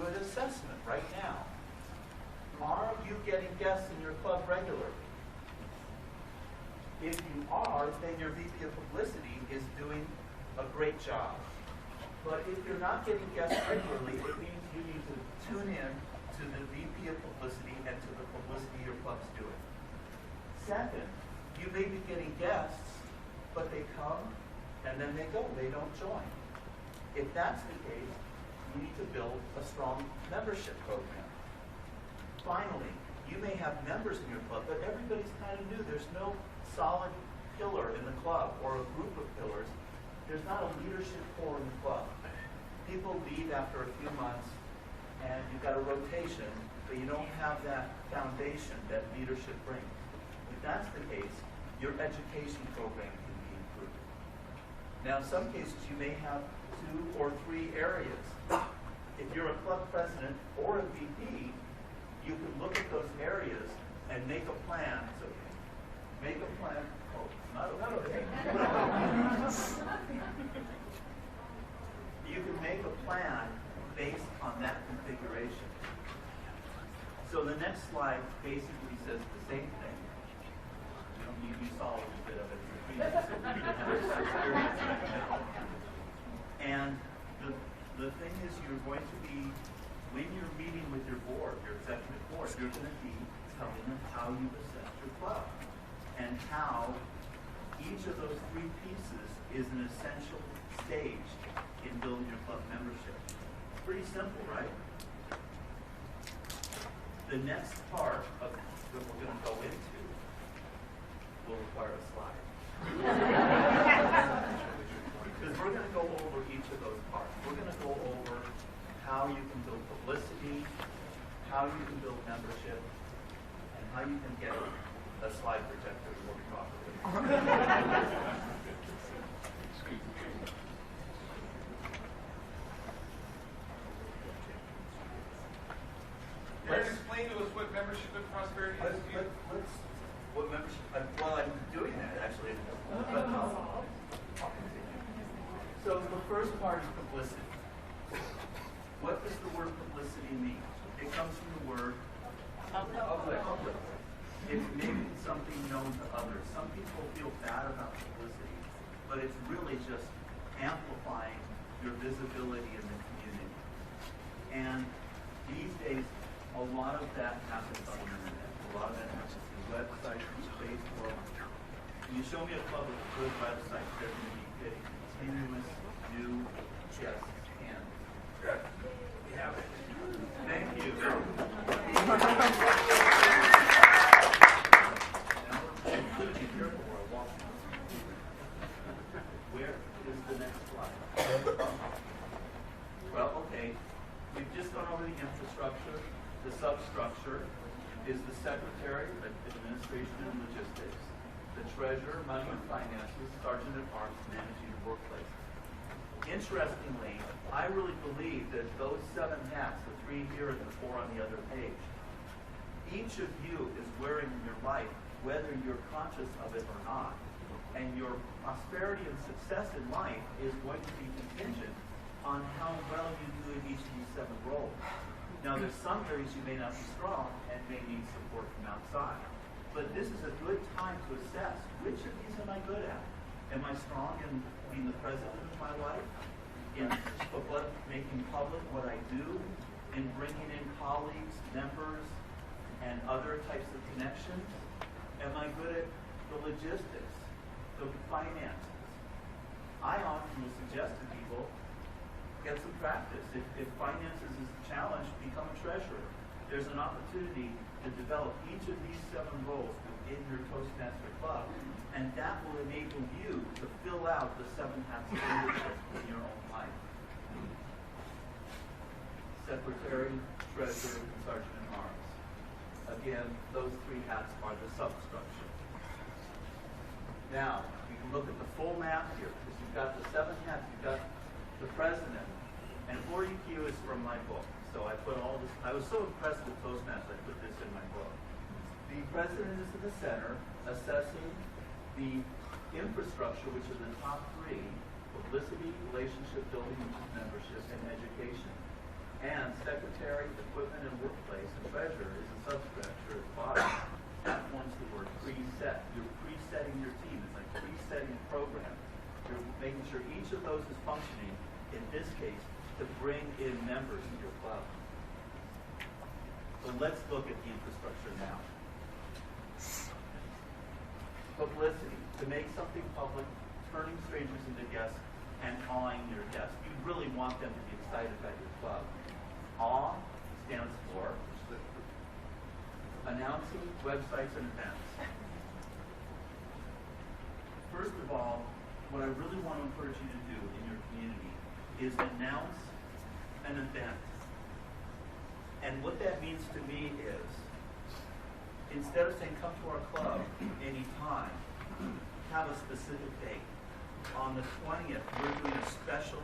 an assessment right now. Are you getting guests in your club regularly? If you are, then your VP of Publicity is doing a great job. But if you're not getting guests regularly, it means you need to tune in to the VP of Publicity and to the publicity your club's doing. Second, you may be getting guests, but they come and then they go. They don't join. If that's the case, you need to build a strong membership program. Finally, you may have members in your club, but everybody's kind of new. There's no solid pillar in the club or a group of pillars. There's not a leadership core in the club. People leave after a few months and you've got a rotation, but you don't have that foundation that leadership brings. If that's the case, your education program can be improved. Now, in some cases, you may have 2 or 3 areas. If you're a club president or a VP, you can look at those areas and make a plan. It's okay. Make a plan. Oh, not okay. You can make a plan based on that configuration. So the next slide basically says the same thing. You saw a little bit of it previously, so you didn't have this experience right now. And the thing is, you're going to be, when you're meeting with your board, your executive board, you're going to be telling them how you assess your club and how each of those 3 pieces is an essential stage in building your club membership. Pretty simple, right? The next part of that we're going to go into will require a slide. Because we're going to go over each of those parts. We're going to go over how you can build publicity, how you can build membership, and how you can get a slide projector to work properly. Explain to us what membership and prosperity is. What membership? Well, I'm doing that actually. But I'll continue. So the first part is publicity. What does the word publicity mean? It comes from the word public. It may be something known to others. Some people feel bad about publicity, but it's really just amplifying your visibility in the community. And these days, a lot of that happens on the internet. A lot of that happens through websites, Facebook. When you show me a club with a good website, they're going to be getting continuous new guests and we have it. Thank you. Now, be careful where I walk. Where is the next slide? Well, okay. We've just gone over the infrastructure. The substructure is the secretary, administration and logistics, the treasurer, money and finances, sergeant at arms, managing the workplace. Interestingly, I really believe that those 7 hats, the 3 here and the 4 on the other page, each of you is wearing in your life, whether you're conscious of it or not. And your prosperity and success in life is going to be contingent on how well you do in each of these 7 roles. Now, there's some areas you may not be strong and may need support from outside. But this is a good time to assess, which of these am I good at? Am I strong in being the president of my life? In making public what I do? In bringing in colleagues, members, and other types of connections? Am I good at the logistics, the finances? I often will suggest to people, get some practice. If finances is a challenge, become a treasurer. There's an opportunity to develop each of these 7 roles within your Toastmaster Club, and that will enable you to fill out the 7 hats of leadership in your own life. Secretary, treasurer, and sergeant at arms. Again, those 3 hats are the substructure. Now, you can look at the full map here, because you've got the 7 hats, you've got the president, and 4EQ is from my book. So I put all this, I was so impressed with Toastmasters, I put this in my book. The president is in the center, assessing the infrastructure, which is the top 3, publicity, relationship building, which is membership, and education. And secretary, equipment and workplace, and treasurer is a substructure at the bottom. That forms the word preset. You're presetting your team. It's like presetting a program. You're making sure each of those is functioning, in this case, to bring in members to your club. So let's look at the infrastructure now. Publicity. To make something public, turning strangers into guests, and awing your guests. You really want them to be excited about your club. Awe stands for announcing websites and events. First of all, what I really want to encourage you to do in your community is announce an event. And what that means to me is, instead of saying come to our club anytime, have a specific date. On the 20th, we're doing a special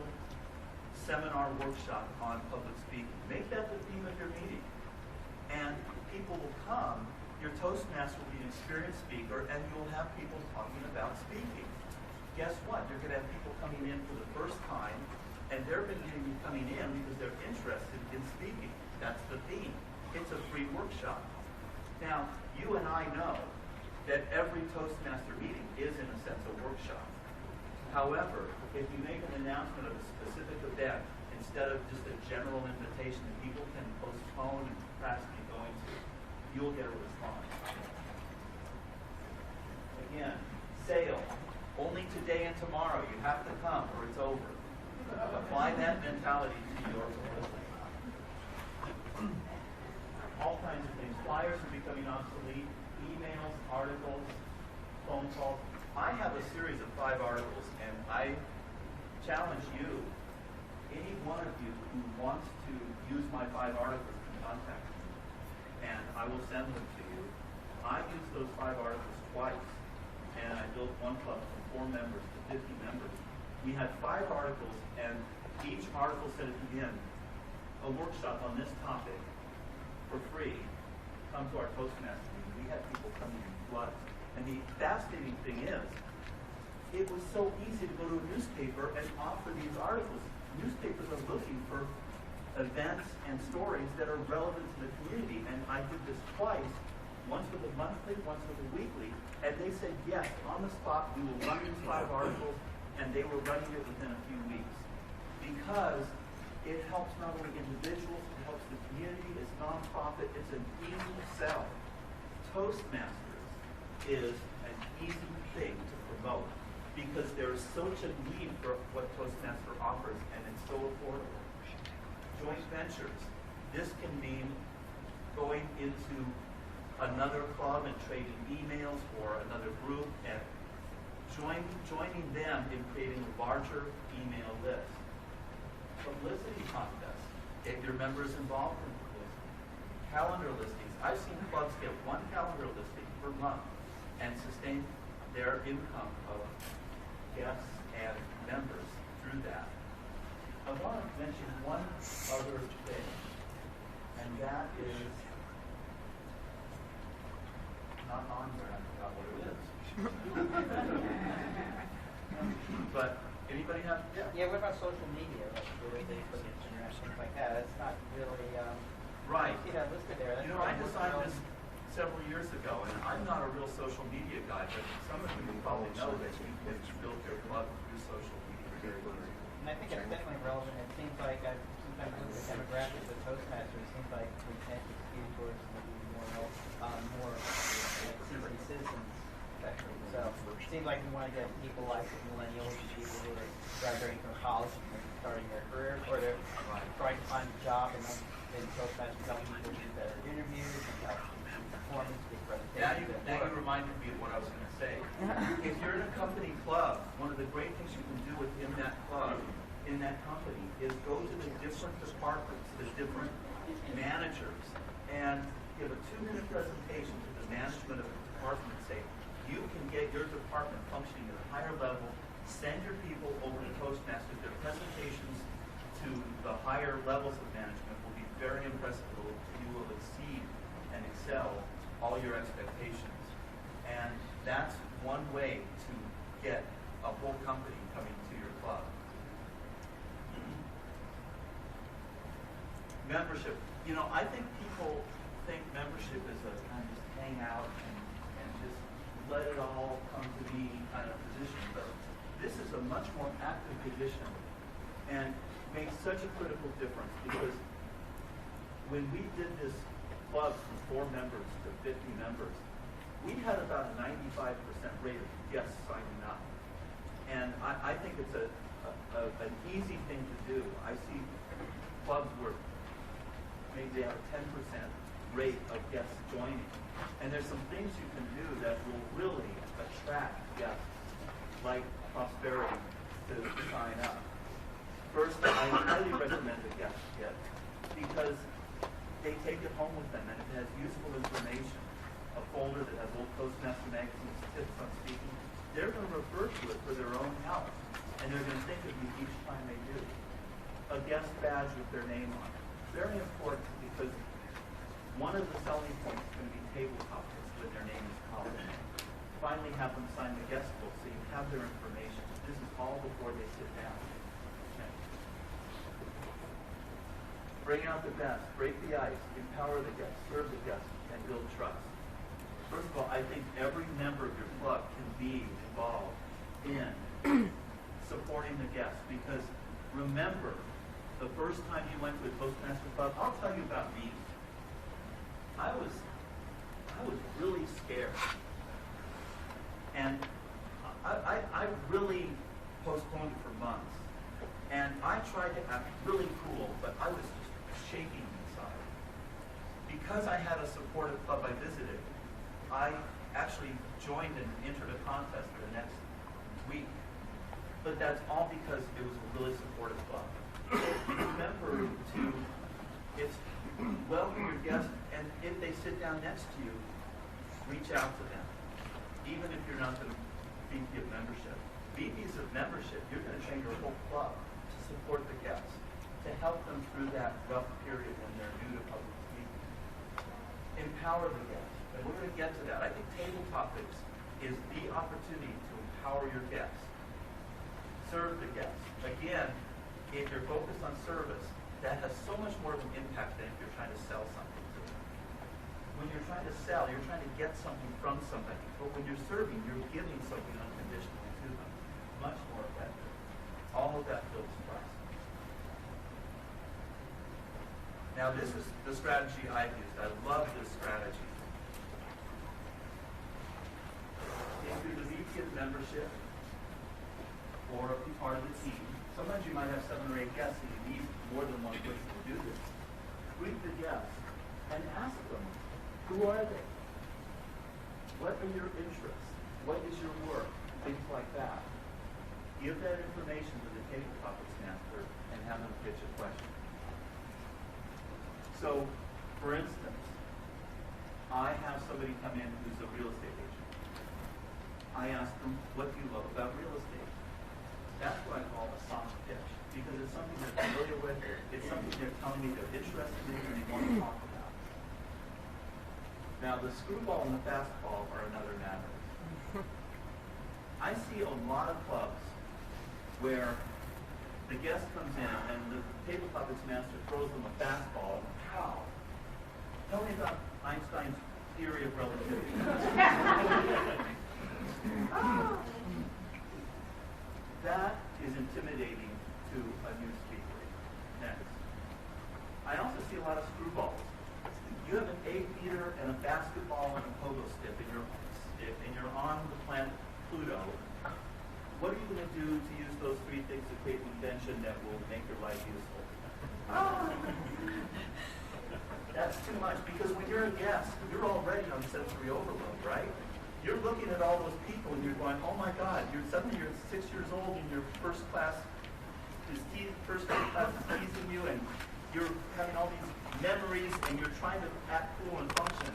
seminar workshop on public speaking. Make that the theme of your meeting. And people will come. Your Toastmaster will be an experienced speaker, and you'll have people talking about speaking. Guess what? You're going to have people coming in for the first time, and they're going to be coming in because they're interested in speaking. That's the theme. It's a free workshop. Now, you and I know that every Toastmaster meeting is, in a sense, a workshop. However, if you make an announcement of a specific event, instead of just a general invitation that people can postpone and perhaps be going to, you'll get a response. Again, sale. Only today and tomorrow. You have to come or it's over. Apply that mentality to your publicity. All kinds of things. Flyers are becoming obsolete. Emails, articles, phone calls. I have a series of 5 articles, and I challenge you, any one of you who wants to use my 5 articles, to contact me, and I will send them to you. I used those 5 articles twice, and I built one club from 4 members to 50 members. We had 5 articles, and each article said at the end, a workshop on this topic for free. Come to our Toastmaster meeting. We had people coming in floods. And the fascinating thing is, it was so easy to go to a newspaper and offer these articles. Newspapers are looking for events and stories that are relevant to the community. And I did this twice, once with a monthly, once with a weekly. And they said, yes, on the spot, we will run these 5 articles. And they were running it within a few weeks. Because it helps not only individuals, it helps the community, it's nonprofit, it's an easy sell. Toastmasters is an easy thing to promote because there is such a need for what Toastmaster offers, and it's so affordable. Joint ventures. This can mean going into another club and trading emails or another group and joining them in creating a larger email list. Publicity contests. Get your members involved in publicity. Calendar listings. I've seen clubs get 1 calendar listing per month and sustain their income of guests and members through that. I want to mention one other thing, and that is not on there. I forgot what it is. But anybody have? Yeah. What about social media? Like Facebook, Instagram, things like that. That's not really. Right. You see that listed there. That's I designed this several years ago, and I'm not a real social media guy, but some of you probably know that you can build your club through social media very easily. And I think it's definitely relevant. It seems like I sometimes look at the demographics of Toastmasters. It seems like we tend to skew towards maybe more seasoned citizens, especially. So it seems like we want to get people like the millennials and people who are graduating from college and starting their career, or they're trying to find a job, and then Toastmasters helping people do better interviews and help performance, good presentations. Now you reminded me of what I was going to say. If you're in a company club, one of the great things you can do within that club, in that company, is go to the different departments, the different managers, and give a 2-minute presentation to the management of the department and say, you can get your department functioning at a higher level, send your people over to Toastmasters. Their presentations to the higher levels of management will be very impressive. You will exceed and excel all your expectations. And that's one way to get a whole company coming to your club. membership is a kind of just hang out and just let it all come to me kind of position. But this is a much more active position and makes such a critical difference because when we did this club from 4 members to 50 members, we had about a 95% rate of guests signing up. And I think it's an easy thing to do. I see clubs where maybe they have a 10% rate of guests joining. And there's some things you can do that will really attract guests, like Prosperity, to sign up. First, I highly recommend the guest kit because they take it home with them and it has useful information. A folder that has old Toastmaster magazines, tips on speaking. They're going to refer to it for their own help, and they're going to think of you each time they do. A guest badge with their name on it. Very important because one of the selling points is going to be table topics with their name is called. Finally have them sign the guest book so you have their information. This is all before they sit down. Okay. Bring out the best, break the ice, empower the guests, serve the guests, and build trust. First of all, I think every member of your club can be involved in supporting the guests because remember, the first time you went to a Toastmaster club, I'll tell you about me. I was really scared. And I really postponed it for months. And I tried to act really cool, but I was just shaking inside. Because I had a supportive club I visited, I actually joined and entered a contest for the next week. But that's all because it was a really supportive club. Remember to welcome your guests, and if they sit down next to you, reach out to them. Even if you're not the VP of membership. VPs of membership, you're going to train your whole club to support the guests, to help them through that rough period when they're new to public speaking. Empower the guests. And we're going to get to that. I think table topics is the opportunity to empower your guests. Serve the guests. Again, if you're focused on service, that has so much more of an impact than if you're trying to sell something to them. When you're trying to sell, you're trying to get something from somebody. But when you're serving, you're giving something unconditionally to them. Much more effective. All of that builds trust. Now, this is the strategy I've used. I love this strategy. If you're the VP of membership or be part of the team, sometimes you might have 7 or 8 guests and you need more than one person to do this. Greet the guests and ask them, who are they? What are your interests? What is your work? Things like that. Give that information to the table topics master and have them pitch a question. So, for instance, I have somebody come in who's a real estate agent. I ask them, what do you love about real estate? That's what I call a soft pitch, because it's something they're familiar with, it's something they're telling me they're interested in and they want to talk about. Now, the screwball and the fastball are another matter. I see a lot of clubs where the guest comes in and the table topics master throws them a fastball, and pow! Tell me about Einstein's theory of relativity. That is intimidating to a new speaker. Next. I also see a lot of screwballs. You have an 8-meter and a basketball and a pogo stick, and you're on the planet Pluto. What are you going to do to use those 3 things to create an invention that will make your life useful? That's too much, because when you're a guest, you're already on sensory overload, right? You're looking at all those people and you're going, oh my God, suddenly you're 6 years old and your first class is teasing you and you're having all these memories and you're trying to act cool and function.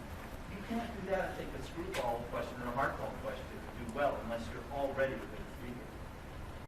You can't do that and take a screwball question and a hardball question to do well unless you're all ready with it.